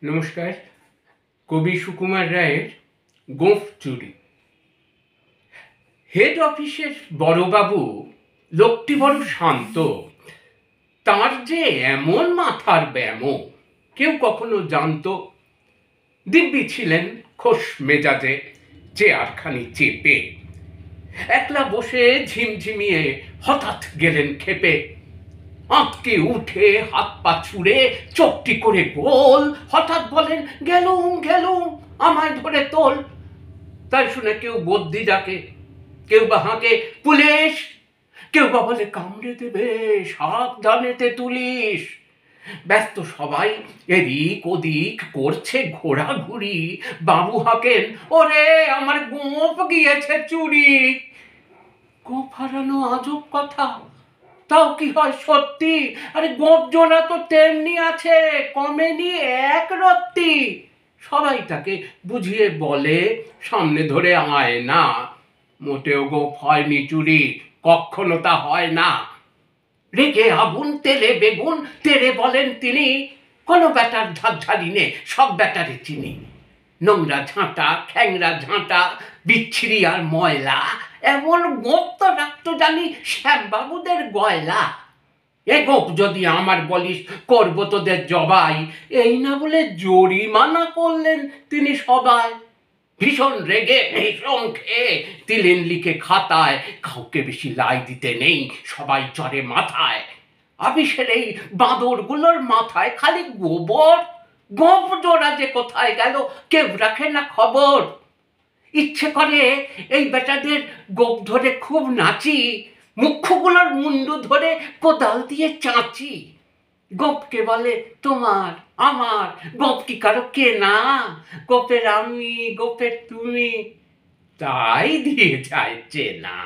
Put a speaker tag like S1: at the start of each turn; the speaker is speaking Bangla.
S1: নমস্কার। কবি সুকুমার রায়ের গোঁফ চুরি। হেড অফিসের বড়বাবু লোকটি বড় শান্ত, তার যে এমন মাথার ব্যামো কেউ কখনো জানতো। দিব্যি ছিলেন খোশ মেজাজে, চেয়ারখানি চেপে একলা বসে ঝিমঝিমিয়ে হঠাৎ গেলেন খেপে। আঁতকে উঠে হাত পা ছুড়ে চোখটি করে গোল, হঠাৎ বলেন গেলুম গেলুম আমায় ধরে তোল। তাই শুনে কেউ বদ্যি ডাকে, কেউ বা হাঁকে পুলিশ, কেউ বা বলে কামড়ে দেবে সাবধানেতে তুলিস। ব্যস্ত সবাই এদিক ওদিক করছে ঘোরাঘুরি। বাবু হাঁকেন ওরে আমার গোঁফ গিয়েছে চুরি। গোঁফ হারানো আজব কথা, তাও কি হয় সত্যি? আরে গোঁফ জোড়া তো তেমনি আছে, কমেনি এক রত্তি। সবাই তাকে বুঝিয়ে বলে, সামনে ধরে আয় না, মোটেও গোঁফ হয়নি চুরি, কখনো তা হয় না। রেগে আগুন তেলে বেগুন তেরে বলেন তিনি, কোনো ব্যাটার ধার ধারি নে, সব ব্যাটারে চিনি। নোংরা ঝাঁটা খ্যাংরা ঝাঁটা বিচ্ছিরি আর ময়লা, এমন গোঁফ তো রাখতো জানি শ্যামবাবুদের গয়লা। এ গোঁফ যদি আমার বলিস করবো তোদের জবাই, এই না বলে জরিমানা করলেন তিনি সবাই। ভীষণ রেগে ভীষণ খেয়ে দিলেন লিখে খাতায়, কাউকে বেশি লাই দিতে নেই, সবাই চড়ে মাথায়। আপিসের এই বাঁদরগুলোর মাথায় খালি গোবর, গোঁফ জোড়া যে কোথায় গেল কেউ রাখে না খবর। ইচ্ছে করে এই বেটাদের গোঁফ ধরে খুব নাচি, মুখ্যগুলোর মুন্ডু ধরে কোদাল দিয়ে চাঁচি। গোঁফকে বলে তোমার আমার, গোঁফ কি কারো কেনা? গোঁফের আমি গোঁফের তুমি, তাই দিয়ে যায় চেনা।